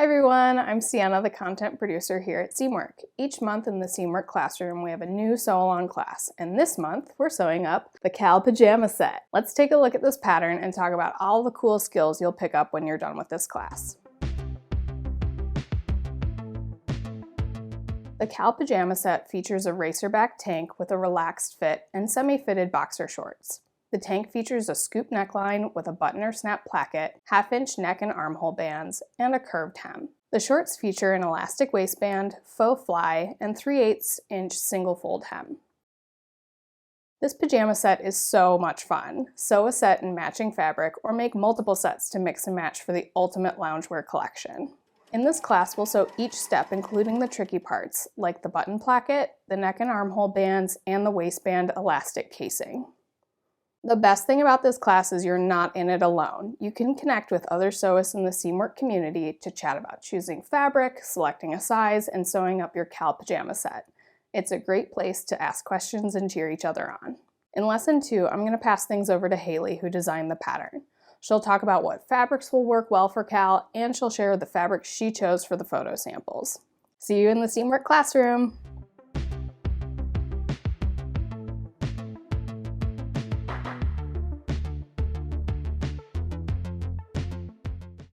Hi everyone, I'm Sienna, the content producer here at Seamwork. Each month in the Seamwork classroom, we have a new sew-along class, and this month we're sewing up the Cal Pajama Set. Let's take a look at this pattern and talk about all the cool skills you'll pick up when you're done with this class. The Cal Pajama Set features a racerback tank with a relaxed fit and semi-fitted boxer shorts. The tank features a scoop neckline with a button or snap placket, half-inch neck and armhole bands, and a curved hem. The shorts feature an elastic waistband, faux fly, and 3/8-inch single-fold hem. This pajama set is so much fun. Sew a set in matching fabric or make multiple sets to mix and match for the ultimate loungewear collection. In this class, we'll sew each step, including the tricky parts, like the button placket, the neck and armhole bands, and the waistband elastic casing. The best thing about this class is you're not in it alone. You can connect with other sewists in the Seamwork community to chat about choosing fabric, selecting a size, and sewing up your Cal Pajama Set. It's a great place to ask questions and cheer each other on. In Lesson 2, I'm going to pass things over to Haley, who designed the pattern. She'll talk about what fabrics will work well for Cal, and she'll share the fabrics she chose for the photo samples. See you in the Seamwork classroom!